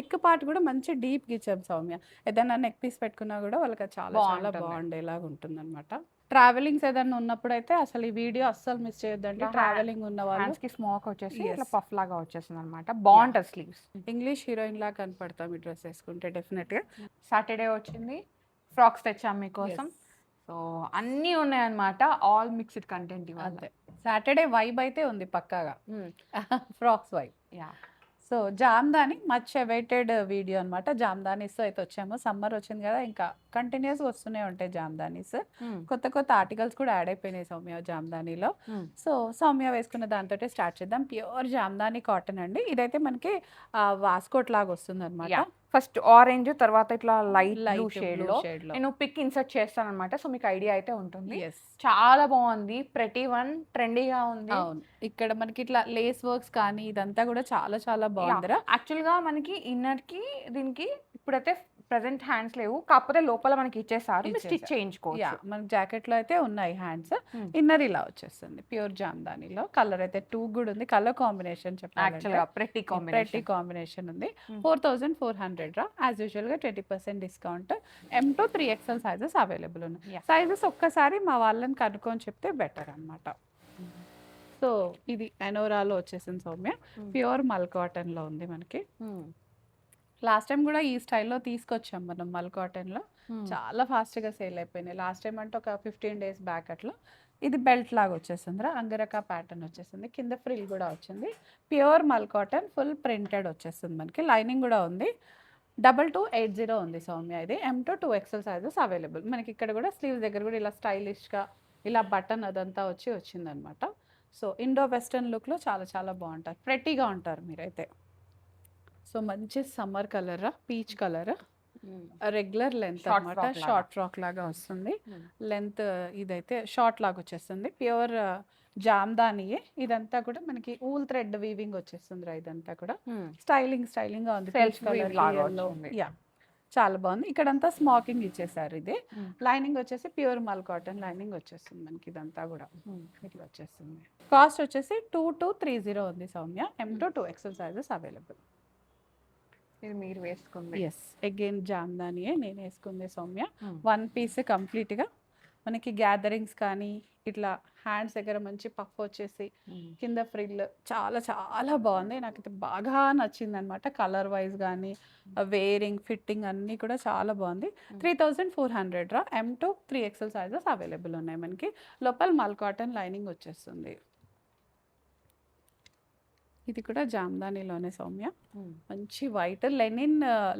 Neck part కూడా మంచి డీప్‌గా ఇచ్చాం సౌమ్య. ఏదైనా నెక్ పీస్ పెట్టుకున్నా కూడా వాళ్ళకి అది చాలా చాలా బావుంటుంది. బాగుండేలాగా ఉంటుందన్నమాట. ట్రావెలింగ్స్ ఏదన్నా ఉన్నప్పుడైతే అసలు ఈ వీడియో అస్సలు మిస్ చేయొద్దండి. ఇట్లా ట్రావెలింగ్ ఉన్నవాళ్ళు. హ్యాండ్స్‌కి స్మోక్ వచ్చేసి ఇట్లా యెస్. పఫ్ లాగా వచ్చేసిందనమాట. యాహ్! బావుంటది స్లీవ్స్. ఇంగ్లీష్ హీరోయిన్‌లాగా కనపడతాం ఈ డ్రెస్ ఏసుకుంటే డెఫినెట్‌గా. సాటర్‌డే వచ్చింది. ఫ్రాక్స్ తెచ్చాం మీకోసం. యెస్. సో, అన్నీ ఉన్నాయన్నమాట. ఆల్ మిక్స్డ్ కంటెంట్ ఇవాళ. అంతే. సాటర్‌డే వైబ్ అయితే ఉంది పక్కాగా. హ్మ్. Frocks vibe. Yeah! So, Jamdani much awaited video అనమాట. జామ్దానీస్‌తో అయితే వచ్చాము. సమ్మర్ వచ్చింది కదా! ఇంకా కంటిన్యూయస్‌గా వస్తూనే ఉంటాయి జామ్దానీస్. హ్మ్. కొత్త కొత్త ఆర్టికల్స్ కూడా యాడ్ అయిపోయినాయి సౌమ్య జామ్దానీలో. హ్మ్. సో, సౌమ్య వేసుకున్న దాంతోటే స్టార్ట్ చేద్దాం. ప్యూర్ జామ్దాని కాటన్ అండి. ఇదైతే మనకి వాస్కోట్ లాగా వస్తుందనమాట. యాహ్! ఫస్ట్ ఆరెంజ్ తర్వాత ఇట్లా లైట్ బ్లూ లైట్ బ్లూ షేడ్‌లో షేడ్‌లో. నేను పిక్ ఇన్సర్ట్ చేస్తాననమాట. సో, మీకు ఐడియా అయితే ఉంటుంది. యెస్. చాలా బావుంది. ప్రెటీ వన్ ట్రెండీగా ఉంది. అవును. ఇక్కడ మనకి ఇట్లా లేస్ వర్క్స్ కానీ ఇదంతా కూడా చాలా చాలా యాహ్! బావుందిరా. యాక్చువల్‌గా మనకి ఇన్నర్‌కి దీనికి ఇప్పుడైతే ప్రెజెంట్ హ్యాండ్స్ లేవు. కాకపోతే లోపల మనకి ఇచ్చేసారు. మీరు స్టిచ్ ఇచ్చేసారు. చేయించుకోవచ్చు. యాహ్! మనకి జాకెట్‌లో అయితే ఉన్నాయి హ్యాండ్స్. హ్మ్. ఇన్నర్ ఇలా వచ్చేస్తుంది. ప్యూర్ జామ్దానిలో. కలర్ అయితే 2 కూడా ఉంది. కలర్ కాంబినేషన్ చెప్పాలంటే. యాక్చువల్‌గా ప్రెటీ ప్రెట్టి కాంబినేషన్. కాంబినేషన్ ఉంది. హ్మ్. 4400 రా. యాజ్ యూజువల్‌గా 20% discount. M to 3XL sizes available ఉన్నాయి. యాహ్! సైజెస్ ఒక్కసారి మా వాళ్ళని కనుక్కొని చెప్తే బెటర్ అనమాట. సో, ఇది ఎనోరాలో వచ్చేసింది సౌమ్య. హ్మ్. ప్యూర్ మల్ కాటన్‌లో ఉంది మనకి. హ్మ్. లాస్ట్ టైం కూడా ఈ స్టైల్‌లో తీసుకొచ్చాం మనం మల్ కాటన్‌లో. హ్మ్. చాలా ఫాస్ట్‌గా సేల్ అయిపోయినాయి. లాస్ట్ టైం అంటే ఒక 15 డేస్ బ్యాక్ అట్లా. ఇది బెల్ట్ లాగా వచ్చేసిందిరా. అంగరకా ప్యాటర్న్ వచ్చేసింది. కింద ఫ్రిల్ కూడా వచ్చింది. ప్యూర్ మల్ కాటన్ ఫుల్ ప్రింటెడ్ వచ్చేస్తుంది మనకి. లైనింగ్ కూడా ఉంది. 2280 ఉంది సౌమ్య ఇది. M to 2XL sizes available. మనకి ఇక్కడ కూడా స్లీవ్స్ దగ్గర కూడా ఇలా స్టైలిష్‌గా ఇలా బటన్ అదంతా వచ్చిందనమాట. సో, ఇండో వెస్టర్న్ లుక్‌లో చాలా చాలా బావుంటారు. ప్రెట్టీగా ఉంటారు మీరైతే. సో, మంచి సమ్మర్ కలర్ పీచ్ కలర్. హ్మ్. రెగ్యులర్ లెంత్ షార్ట్ అనమాట. ఫ్రాక్ లాగా. షార్ట్ ఫ్రాక్ లాగా వస్తుంది. హ్మ్. లెంత్ ఇదైతే షార్ట్ లాగా వచ్చేస్తుంది. ప్యూర్ జామ్దానియే. ఇదంతా కూడా మనకి ఊల్ థ్రెడ్ వీవింగ్ వచ్చేస్తుందిరా ఇదంతా కూడా. హ్మ్. స్టైలింగ్‌గా ఉంది. సెల్ఫ్ పీచ్ కలర్, వీవ్ లాగా యెల్లో. వచ్చింది. యాహ్! చాలా బాగుంది. ఇక్కడంతా స్మోకింగ్ ఇచ్చేసారు ఇది. హ్మ్. లైనింగ్ వచ్చేసి ప్యూర్ మల్ కాటన్ లైనింగ్ వచ్చేస్తుంది మనకి ఇదంతా కూడా. హ్మ్. ఇట్లా వచ్చేస్తుంది. కాస్ట్ వచ్చేసి 2230 ఉంది Soumya. M to 2XL sizes available. ఇది మీరు వేసుకుంది. యెస్. అగైన్ జామ్దానియే నేనేసుకుంది సౌమ్య. హ్మ్. వన్ పీస్ కంప్లీట్‌గా. మనకి గ్యాదరింగ్స్ కానీ, ఇట్లా హ్యాండ్స్ దగ్గర మంచి పఫ్ వచ్చేసి, హ్మ్. కింద ఫ్రిల్ చాలా చాలా బావుంది. నాకైతే బాగా నచ్చిందనమాట. కలర్ వైస్ గానీ, వేరింగ్, ఫిట్టింగ్ అన్నీ కూడా చాలా బావుంది. 3400 రా. M to 3XL sizes available ఉన్నాయి మనకి. లోపల మల్ కాటన్ లైనింగ్ వచ్చేస్తుంది. ఇది కూడా జామ్దానిలోనే సౌమ్య. హ్మ్. మంచి వైట్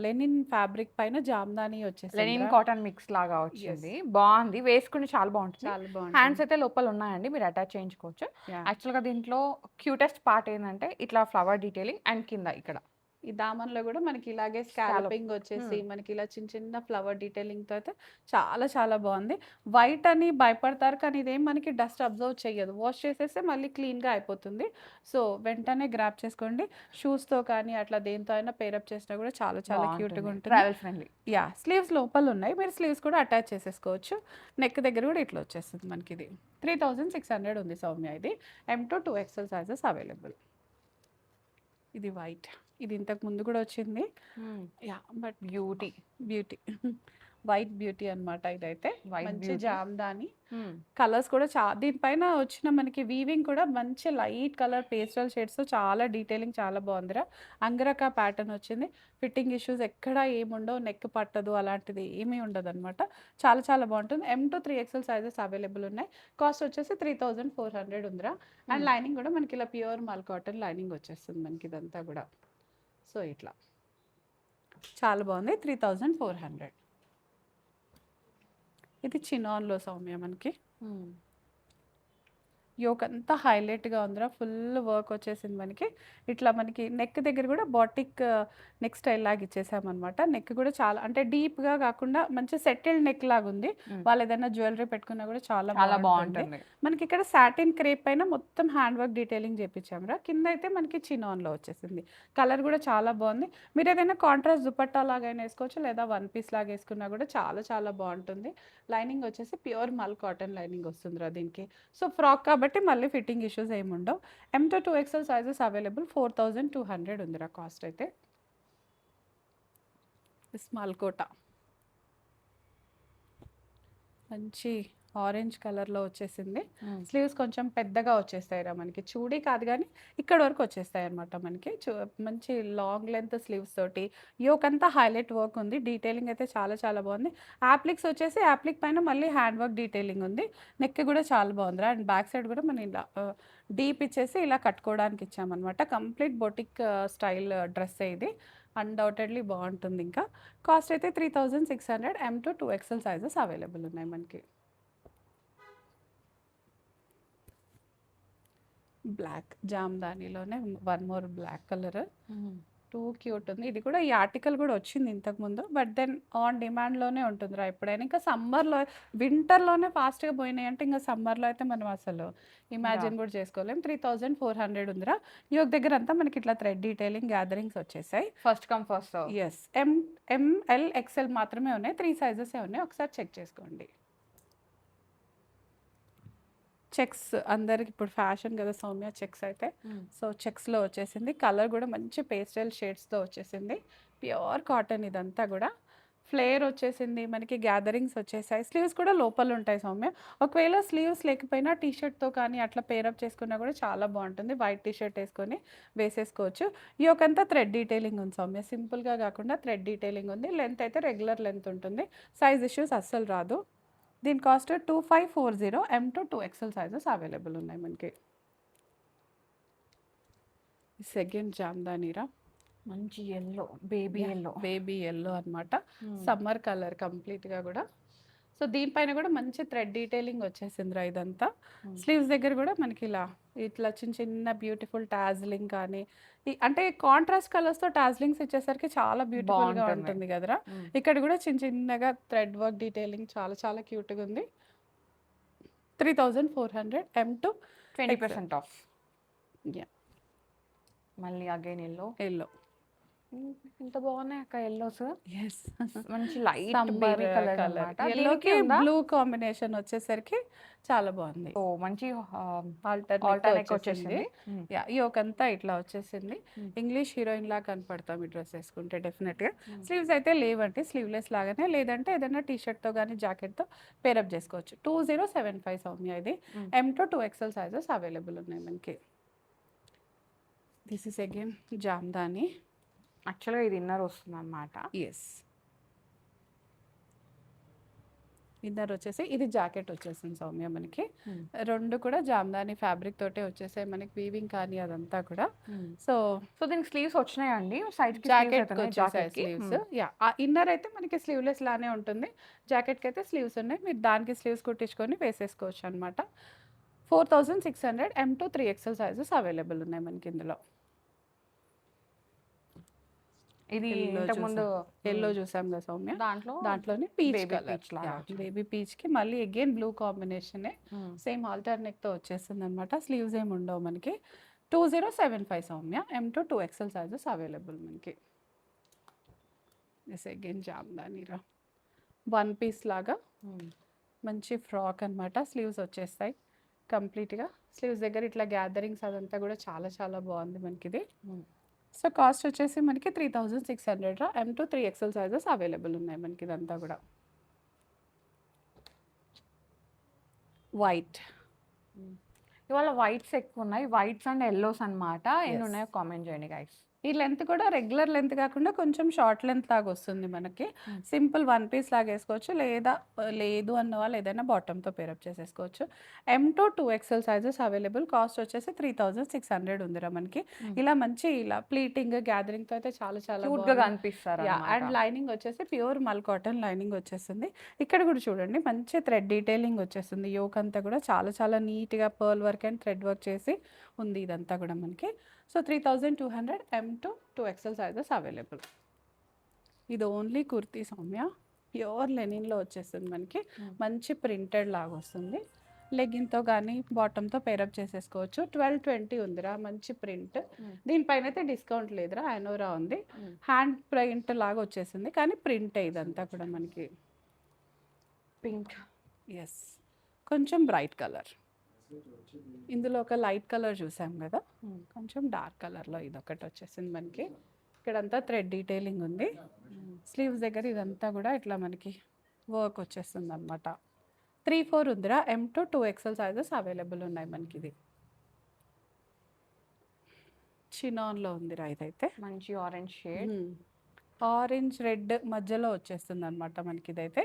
లెనిన్ ఫ్యాబ్రిక్ పైన జామ్దాని లెనిన్ వచ్చేసిందిరా. కాటన్ మిక్స్ లాగా యెస్. వచ్చింది. బావుంది. వేసుకుంటే చాలా బావుంటుంది. చాలా హ్యాండ్స్ బావుంటుంది. అయితే లోపల ఉన్నాయండి. మీరు అటాచ్ చేయించుకోవచ్చు. యాహ్! యాక్చువల్‌గా దీంట్లో క్యూటెస్ట్ పార్ట్ ఏందంటే ఇట్లా ఫ్లవర్ డీటెయిలింగ్ అండ్ కింద ఇక్కడ ఈ దామన్‌లో గూడా మనకి ఇలాగే స్కాలప్. స్కాలపింగ్ వచ్చేసి, హ్మ్. మనకి ఇలా చిన్న చిన్న ఫ్లవర్ డీటెయిలింగ్‌తో అయితే చాలా చాలా బావుంది. వైట్ అని భయపడతారు కానీ ఇదేం మనకి డస్ట్ అబ్జర్వ్ చెయ్యదు. వాష్ చేసేస్తే మళ్ళీ క్లీన్‌గా అయిపోతుంది. సో, వెంటనే గ్రాబ్ చేసుకోండి. షూస్‌తో కానీ అట్లా దేనితో అయినా పేరప్ చేసినా గూడా చాలా చాలా క్యూట్‌గా బావుంటుంది. ఉంటుంది. Travel friendly. యాహ్! స్లీవ్స్ లోపలున్నాయి. మీరు స్లీవ్స్ కూడా అటాచ్ చేసేసుకోవచ్చు. నెక్ దగ్గర గూడా ఇట్లా వచ్చేస్తుంది మనకిది. 3600 ఉంది సౌమ్య ఇది. M to 2XL sizes available. ఇది వైట్. ఇది ఇంతకు ముందు గూడా వచ్చింది. హ్మ్. Yeah! But beauty. Beauty. White beauty అనమాట ఇదైతే. వైట్ మంచి బ్యూటీ. జామ్దాని. హ్మ్. కలర్స్ కూడా దీనిపైన వచ్చిన మనకి వీవింగ్ కూడా మంచి లైట్ కలర్ పేస్టల్ షేడ్స్‌తో చాలా డీటెయిలింగ్ చాలా బావుందిరా. అంగరకా ప్యాటర్న్ వచ్చింది. ఫిట్టింగ్ ఇష్యూస్ ఎక్కడా ఏముండవు. నెక్ పట్టదు అలాంటిది ఏమీ ఉండదనమాట. చాలా చాలా బావుంటుంది. M to 3XL sizes available ఉన్నాయి. కాస్ట్ వచ్చేసి 3400 ఉందిరా. అండ్ హ్మ్. లైనింగ్ కూడా మనకి ఇలా ప్యూర్ మల్ కాటన్ లైనింగ్ వచ్చేస్తుంది మనకి ఇదంతా కూడా. సో, ఇట్లా. చాలా బావుంది. 3400. ఇది చినాన్‌లో సౌమ్య మనకి. హ్మ్. యోక్ అంతా హైలైట్‌గా ఉందిరా. ఫుల్ వర్క్ వచ్చేసింది మనకి. ఇట్లా మనకి నెక్ దగ్గర కూడా బాటిక్ నెక్ స్టైల్ లాగా ఇచ్చేసామనమాట. నెక్ కూడా చాలా అంటే డీప్‌గా కాకుండా మంచి సెటిల్డ్ నెక్ లాగుంది. హ్మ్. వాళ్ళు ఏదైనా జ్యువెలరీ పెట్టుకున్నా కూడా చాలా చాలా బావుంటుంది. బావుంటుంది. మనకి ఇక్కడ సాటిన్ క్రేప్ పైన మొత్తం హ్యాండ్ వర్క్ డీటెయిలింగ్ చేపిచ్చాంరా. కింద అయితే మనకి చినాన్‌లో వచ్చేసింది. కలర్ కూడా చాలా బావుంది. మీరు ఏదైనా కాంట్రాస్ట్ దుపట్టా లాగైనా ఏసుకోవచ్చు. లేదా వన్ పీస్ లాగా ఏసుకున్నా కూడా చాలా చాలా బావుంటుంది. లైనింగ్ వచ్చేసి ప్యూర్ మల్ కాటన్ లైనింగ్ వస్తుందిరా దీనికి. సో, ఫ్రాక్ కాబట్టి మళ్ళీ ఫిట్టింగ్ ఇష్యూస్ ఏమి ఉండవు. M to 2XL sizes available. 4200 ఉందిరా కాస్ట్ అయితే. స్మాల్ కోట మంచి ఆరెంజ్ కలర్లో వచ్చేసింది. స్లీవ్స్ కొంచెం పెద్దగా వచ్చేస్తాయి రా మనకి, చూడీ కాదు కానీ ఇక్కడ వరకు వచ్చేస్తాయి అనమాట మనకి. మంచి లాంగ్ లెంత్ స్లీవ్స్ తోటి యోక్ అంతా హైలైట్ వర్క్ ఉంది. డీటెయిలింగ్ అయితే చాలా చాలా బాగుంది. యాప్లిక్స్ వచ్చేసి యాప్లిక్ పైన మళ్ళీ హ్యాండ్ వర్క్ డీటెయిలింగ్ ఉంది. నెక్ కూడా చాలా బాగుంది రా. అండ్ బ్యాక్ సైడ్ కూడా మనం ఇలా డీప్ ఇచ్చేసి ఇలా కట్టుకోవడానికి ఇచ్చామన్నమాట. కంప్లీట్ బొటిక్ స్టైల్ డ్రెస్ ఇది. అన్డౌటెడ్లీ బాగుంటుంది. ఇంకా కాస్ట్ అయితే 3600. M to 2XL sizes available ఉన్నాయి మనకి. బ్లాక్ జామ్దానిలోనే one more black colour, too cute ఉంది. ఇది కూడా ఈ ఆర్టికల్ కూడా వచ్చింది ఇంతకుముందు, బట్ దెన్ ఆన్ డిమాండ్లోనే ఉంటుందిరా ఎప్పుడైనా. ఇంకా సమ్మర్లో, వింటర్లోనే ఫాస్ట్గా పోయినాయి అంటే ఇంకా సమ్మర్లో అయితే మనం అసలు ఇమాజిన్ కూడా చేసుకోలేం. 3400 ఉందిరా. యోగ్ దగ్గర అంతా మనకి ఇట్లా థ్రెడ్ డీటెయిలింగ్ గ్యాదరింగ్స్ వచ్చేసాయి. First come first. Yes, ML XL మాత్రమే ఉన్నాయి, 3 సైజెసే ఉన్నాయి. ఒకసారి చెక్ చేసుకోండి. చెక్స్ అందరికి ఇప్పుడు ఫ్యాషన్ కదా సౌమ్య, చెక్స్ అయితే. సో చెక్స్లో వచ్చేసింది. కలర్ కూడా మంచి పేస్టల్ షేడ్స్తో వచ్చేసింది. ప్యూర్ కాటన్ ఇదంతా కూడా. ఫ్లేర్ వచ్చేసింది మనకి, గ్యాదరింగ్స్ వచ్చేసాయి. స్లీవ్స్ కూడా లోపల ఉంటాయి సౌమ్య. ఒకవేళ స్లీవ్స్ లేకపోయినా టీషర్ట్తో కానీ అట్లా పేరప్ చేసుకున్నా కూడా చాలా బాగుంటుంది. వైట్ టీషర్ట్ వేసుకొని వేసేసుకోవచ్చు. ఈ ఒకంతా థ్రెడ్ డీటెయిలింగ్ ఉంది సౌమ్య, సింపుల్గా కాకుండా థ్రెడ్ డీటెయిలింగ్ ఉంది. లెంత్ అయితే రెగ్యులర్ లెంత్ ఉంటుంది. సైజ్ ఇష్యూస్ అస్సలు రాదు. దీని cost 2540. M to 2XL sizes available ఉన్నాయి మనకి. సెకండ్ జామ్దానీరా, మంచి ఎల్లో, బేబీ ఎల్లో అనమాట. సమ్మర్ కలర్ కంప్లీట్గా కూడా. సో దీనిపైన కూడా మంచి థ్రెడ్ డీటెయిలింగ్ వచ్చేసిందిరా ఇదంతా. స్లీవ్స్ దగ్గర కూడా మనకి ఇట్లా చిన్న చిన్న బ్యూటిఫుల్ టాజ్లింగ్ కానీ, అంటే కాంట్రాస్ట్ కలర్స్తో టాజ్లింగ్స్ ఇచ్చేసరికి చాలా బ్యూటిఫుల్గా ఉంటుంది కదరా. ఇక్కడ కూడా చిన్న చిన్నగా థ్రెడ్ వర్క్ డీటెయిలింగ్ చాలా చాలా క్యూట్గా ఉంది. 3400. M to 20% of. యా, మళ్ళీ అగైన్ ఎల్లో. ఇంత బాగున్నాయి అక్క ఎల్లోస్. ఎస్, మంచి లైట్ బేబీ కలర్ అన్నమాట. ఎల్లోకి బ్లూ కాంబినేషన్ వచ్చేసరికి చాలా బాగుంది. ఓ మంచి ఆల్టర్నేట్ వచ్చేసింది. యా, ఈ ఒకంతా ఇట్లా వచ్చేసింది. ఇంగ్లీష్ హీరోయిన్ లా కనపడతాం ఈ డ్రెస్ వేసుకుంటే డెఫినెట్గా. స్లీవ్స్ అయితే లేవంటే స్లీవ్లెస్ లాగానే, లేదంటే ఏదైనా టీషర్ట్తో కానీ జాకెట్తో పేరప్ చేసుకోవచ్చు. 2075 సౌమ్య ఇది. M to 2XL sizes available ఉన్నాయి మనకి. This is again Jamdani. యాక్చువల్గా ఇది ఇన్నర్ వస్తుంది అనమాట. ఎస్, ఇన్నర్ వచ్చేసి ఇది జాకెట్ వచ్చేసింది సౌమ్య మనకి. రెండు కూడా జామ్దాని ఫ్యాబ్రిక్ తోటే వచ్చేసాయి మనకి, వీవింగ్ కానీ అదంతా కూడా. సో దీనికి స్లీవ్స్ వచ్చినాయండి, సైడ్ జాకెట్ వచ్చేసాయి స్లీవ్స్. యా, ఆ ఇన్నర్ అయితే మనకి స్లీవ్లెస్ లానే ఉంటుంది. జాకెట్కి అయితే స్లీవ్స్ ఉన్నాయి, మీరు దానికి స్లీవ్స్ కుట్టించుకొని వేసేసుకోవచ్చు అనమాట. 4600. M to 3XL sizes available ఉన్నాయి మనకి ఇందులో. ఇది ఇంతకుముందు ఎల్లో చూసాం కదా సౌమ్య, దాంట్లోనే baby peach colour, baby peach కి మళ్ళీ again blue combination, same alternate తో వచ్చేసింది అనమాట. స్లీవ్స్ ఏమి ఉండవు మనకి. 2075 Soumya. M to 2XL sizes available మనకి. ఎస్, అగైన్ జామ్దానీరా, వన్ పీస్ లాగా మంచి ఫ్రాక్ అనమాట. స్లీవ్స్ వచ్చేస్తాయి కంప్లీట్గా. స్లీవ్స్ దగ్గర ఇట్లా గ్యాదరింగ్స్ అదంతా కూడా చాలా చాలా బాగుంది మనకి ఇది. సో కాస్ట్ వచ్చేసి మనకి 3600 రా. M to 3XL sizes available ఉన్నాయి మనకి ఇదంతా కూడా. వైట్, ఇవాళ వైట్స్ ఎక్కువ ఉన్నాయి. వైట్స్ అండ్ ఎల్లోస్ అనమాట. ఎన్ని ఉన్నాయో కామెంట్ చేయండి గైస్. ఈ లెంత్ కూడా రెగ్యులర్ లెంత్ కాకుండా కొంచెం షార్ట్ లెంత్ లాగా వస్తుంది మనకి. సింపుల్ వన్ పీస్ లాగా వేసుకోవచ్చు, లేదా లేదు అన్న వాళ్ళు ఏదైనా బాటమ్తో పేరప్ చేసేసుకోవచ్చు. M to 2XL sizes available. Cost వచ్చేసి 3600 ఉందిరా మనకి. ఇలా మంచి ఇలా ప్లీటింగ్ గ్యాదరింగ్తో అయితే చాలా చాలా క్యూట్గా కనిపిస్తారు. అండ్ లైనింగ్ వచ్చేసి ప్యూర్ మల్ కాటన్ లైనింగ్ వచ్చేస్తుంది. ఇక్కడ కూడా చూడండి మంచి థ్రెడ్ డీటెయిలింగ్ వచ్చేస్తుంది. యోక్ అంతా కూడా చాలా చాలా నీట్గా pearl work and thread work చేసి ఉంది ఇదంతా కూడా మనకి. So 3200. M to 2XL sizes available. ఇది ఓన్లీ కుర్తీ సౌమ్య, ప్యూర్ లెనిన్లో వచ్చేస్తుంది మనకి. మంచి ప్రింటెడ్ లాగా వస్తుంది. లెగ్గిన్తో కానీ బాటమ్తో పేరప్ చేసేసుకోవచ్చు. 1220 ఉందిరా, మంచి ప్రింట్. దీనిపైన అయితే డిస్కౌంట్ లేదురా, అనోరా ఉంది. హ్యాండ్ ప్రింట్ లాగా వచ్చేసింది కానీ ప్రింటే ఇదంతా కూడా మనకి. పింక్, ఎస్, కొంచెం బ్రైట్ కలర్. ఇందులో ఒక లైట్ కలర్ చూసాం కదా, కొంచెం డార్క్ కలర్లో ఇదొకటి వచ్చేసింది మనకి. ఇక్కడంతా థ్రెడ్ డీటెయిలింగ్ ఉంది. స్లీవ్స్ దగ్గర ఇదంతా కూడా ఇట్లా మనకి వర్క్ వచ్చేస్తుంది అనమాట. 3-4 ఉందిరా. M to 2XL sizes available ఉన్నాయి మనకి. ఇది చినాన్లో ఉందిరా ఇదైతే. మంచి ఆరెంజ్ షేడ్. ఆరెంజ్ రెడ్ మధ్యలో వచ్చేస్తుంది అనమాట మనకి ఇదైతే.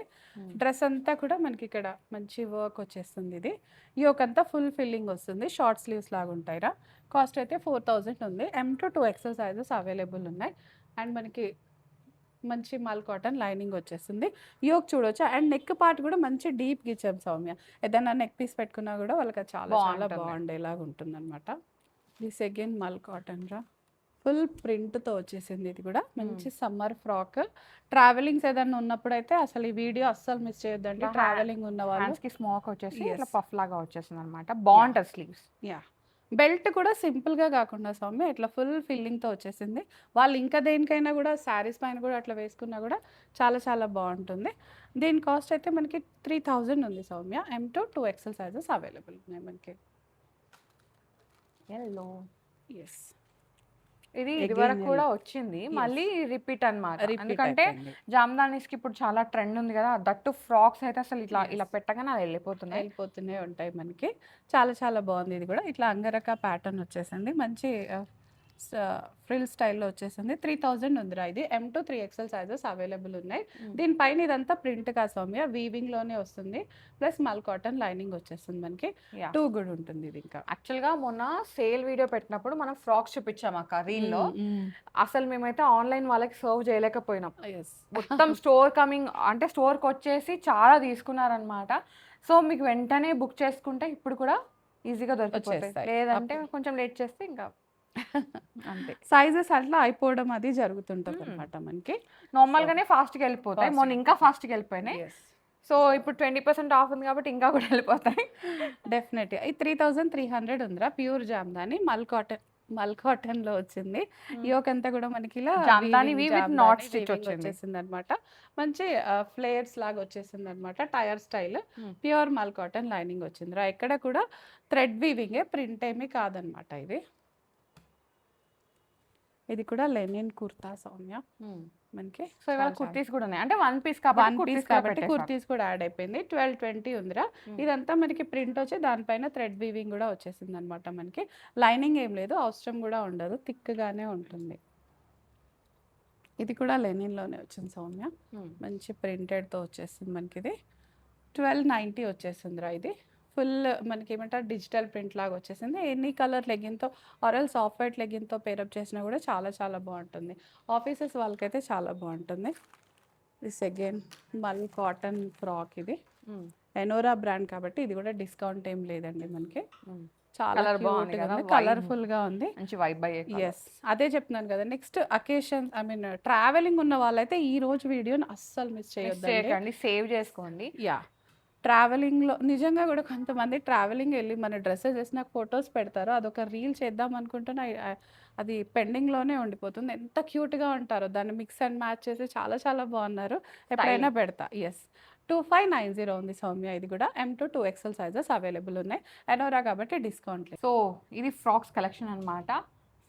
డ్రెస్ అంతా కూడా మనకి ఇక్కడ మంచి వర్క్ వచ్చేస్తుంది. ఇది యోక్ అంతా ఫుల్ ఫిల్లింగ్ వస్తుంది. షార్ట్ స్లీవ్స్ లాగా ఉంటాయిరా. కాస్ట్ అయితే 4000 ఉంది. M to 2XL sizes available ఉన్నాయి. అండ్ మనకి మంచి మల్ కాటన్ లైనింగ్ వచ్చేస్తుంది. యోక్ చూడొచ్చు. అండ్ నెక్ పార్ట్ కూడా మంచి డీప్గా ఇచ్చాం సౌమ్య. ఏదైనా నెక్ పీస్ పెట్టుకున్నా కూడా వాళ్ళకి అది చాలా చాలా బాగుండేలాగా ఉంటుంది అనమాట. దిస్ అగైన్ మల్ కాటన్ రా. ఫుల్ ప్రింట్తో వచ్చేసింది. ఇది కూడా మంచి సమ్మర్ ఫ్రాక్. ట్రావెలింగ్స్ ఏదైనా ఉన్నప్పుడు అయితే అసలు ఈ వీడియో అస్సలు మిస్ చేయొద్దండి. ట్రావెలింగ్ ఉన్న వాళ్ళకి స్మోక్ వచ్చేసి ఇట్లా పఫ్ లాగా వచ్చేసింది అనమాట. బాగుంటుంది స్లీవ్స్. యా, బెల్ట్ కూడా సింపుల్గా కాకుండా సౌమ్య ఇట్లా ఫుల్ ఫిల్లింగ్తో వచ్చేసింది. వాళ్ళు ఇంకా దేనికైనా కూడా శారీస్ పైన కూడా అట్లా వేసుకున్నా కూడా చాలా చాలా బాగుంటుంది. దీని కాస్ట్ అయితే మనకి 3000 ఉంది Soumya. M to 2XL sizes available ఉన్నాయి మనకి. ఎల్లో. ఎస్, ఇది వరకు కూడా వచ్చింది, మళ్ళీ రిపీట్ అన్నమాట. ఎందుకంటే జామ్దానీస్కి ఇప్పుడు చాలా ట్రెండ్ ఉంది కదా, దట్టు ఫ్రాక్స్ అయితే అసలు ఇట్లా ఇలా పెట్టగానే అది వెళ్ళిపోతూనే ఉంటాయి మనకి. చాలా చాలా బాగుంది. ఇది కూడా ఇట్లా అంగరక ప్యాటర్న్ వచ్చేసింది. మంచి ఫ్రిల్ స్టైల్లో వచ్చేసింది. 3000 ఉందిరా ఇది. M to 3XL sizes available ఉన్నాయి. దీనిపైన ఇదంతా ప్రింట్ కా సౌమ్య, వీవింగ్లోనే వస్తుంది. ప్లస్ మల్ కాటన్ లైనింగ్ వచ్చేస్తుంది మనకి. టూ గుడ్ ఉంటుంది ఇది. ఇంకా యాక్చువల్గా మొన్న సేల్ వీడియో పెట్టినప్పుడు మనం ఫ్రాక్స్ చూపించాం అక్క రీల్లో. అసలు మేమైతే ఆన్లైన్ వాళ్ళకి సర్వ్ చేయలేకపోయినాం. మొత్తం స్టోర్ కమింగ్ అంటే స్టోర్కి వచ్చేసి చాలా తీసుకున్నారనమాట. సో మీకు వెంటనే బుక్ చేసుకుంటే ఇప్పుడు కూడా ఈజీగా దొరికిపోతాయి. లేదంటే కొంచెం లేట్ చేస్తే ఇంకా అంతే. సైజెస్ అట్లా అయిపోవడం అది జరుగుతుంటుంది అనమాట మనకి. నార్మల్గానే ఫాస్ట్గా వెళ్ళిపోతాయి. మొన్న ఇంకా ఫాస్ట్గా వెళ్ళిపోయినాయి. సో ఇప్పుడు 20% ఆఫ్ ఉంది కాబట్టి ఇంకా కూడా వెళ్ళిపోతాయి డెఫినెట్గా. ఈ 3300 ఉందిరా. ప్యూర్ జామ్దాని మల్ కాటన్ లో వచ్చింది. యోక్ అంతా కూడా మనకి ఇలా నాట్ స్టిచ్ వచ్చేసింది అనమాట. మంచి ఫ్లేయర్స్ లాగా వచ్చేసింది అనమాట. టైర్ స్టైల్ ప్యూర్ మల్ కాటన్ లైనింగ్ వచ్చిందిరా. ఎక్కడ కూడా థ్రెడ్ వీవింగే, ప్రింట్ ఏమీ కాదనమాట. ఇది కూడా లెనిన్ కుర్తా సౌమ్య మనకి. సో ఇవాళ కుర్తీస్ కూడా ఉన్నాయి. అంటే వన్ పీస్ కాబట్టి కుర్తీస్ కూడా యాడ్ అయిపోయింది. 1220 ఉందిరా. ఇదంతా మనకి ప్రింట్ వచ్చి దానిపైన థ్రెడ్ వీవింగ్ కూడా వచ్చేసింది అనమాట మనకి. లైనింగ్ ఏం లేదు, అవసరం కూడా ఉండదు, థిక్గానే ఉంటుంది. ఇది కూడా లెనిన్లోనే వచ్చింది సౌమ్య. మంచి ప్రింటెడ్తో వచ్చేసింది మనకి. ఇది 1290 వచ్చేసిందిరా. ఇది ఫుల్ మనకి ఏమంటారు డిజిటల్ ప్రింట్ లాగా వచ్చేసింది. ఎనీ కలర్ లెగిన్తో ఆరల్ సాఫ్ట్ వైట్ లెగిన్తో పేరప్ చేసినా కూడా చాలా చాలా బాగుంటుంది. ఆఫీసెస్ వాళ్ళకైతే చాలా బాగుంటుంది. This again mul cotton frock. ఇది ఎనోరా బ్రాండ్ కాబట్టి ఇది కూడా డిస్కౌంట్ ఏం లేదండి మనకి. చాలా కలర్ఫుల్ గా ఉంది. ఎస్, అదే చెప్తున్నాను కదా. నెక్స్ట్ అకేషన్ ట్రావెలింగ్ ఉన్న వాళ్ళైతే ఈ రోజు వీడియోని అస్సలు మిస్ చేయొద్దండి, సేవ్ చేసుకోండి. యా, ట్రావెలింగ్లో నిజంగా కూడా కొంతమంది ట్రావెలింగ్ వెళ్ళి మన డ్రెస్సెస్ వేసి నాకు ఫొటోస్ పెడతారు. అదొక రీల్ చేద్దాం అనుకుంటున్నా, అది పెండింగ్లోనే ఉండిపోతుంది. ఎంత క్యూట్గా ఉంటారో, దాన్ని మిక్స్ అండ్ మ్యాచ్ చేసి చాలా చాలా బాగున్నారు. ఎప్పుడైనా పెడతా. ఎస్, 2590 ఉంది సౌమ్య. ఇది కూడా M to 2XL sizes available ఉన్నాయి. ఎనోరా కాబట్టి డిస్కౌంట్ లేదు. సో ఇది ఫ్రాక్స్ కలెక్షన్ అనమాట.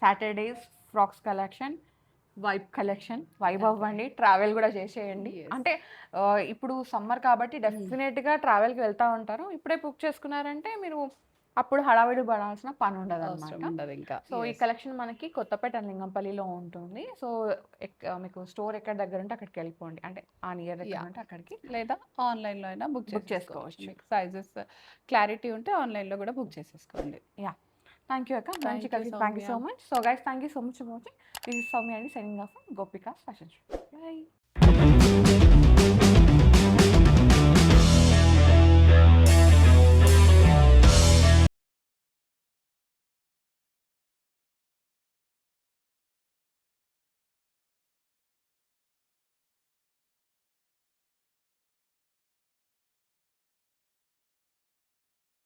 సాటర్డేస్ ఫ్రాక్స్ కలెక్షన్, వైబ్ అవ్వండి, ట్రావెల్ కూడా చేసేయండి. అంటే ఇప్పుడు సమ్మర్ కాబట్టి డెఫినెట్గా ట్రావెల్కి వెళ్తూ ఉంటారు. ఇప్పుడే బుక్ చేసుకున్నారంటే మీరు అప్పుడు హడావిడి పడాల్సిన పని ఉండదు అనమాట. ఇంకా సో ఈ కలెక్షన్ మనకి కొత్తపేట లింగంపల్లిలో ఉంటుంది. సో మీకు స్టోర్ ఎక్కడ దగ్గర ఉంటే అక్కడికి వెళ్ళిపోండి. అంటే ఆ నియర్ దగ్గర ఉంటే అక్కడికి, లేదా ఆన్లైన్లో అయినా బుక్ చేసుకోవచ్చు. మీకు సైజెస్ క్లారిటీ ఉంటే ఆన్లైన్లో కూడా బుక్ చేసేసుకోండి. యా, థ్యాంక్ యూ అక్క. Thank you so much. So guys, thank you so much for watching. This is Soumya అండి, signing off from Gopika's fashion show.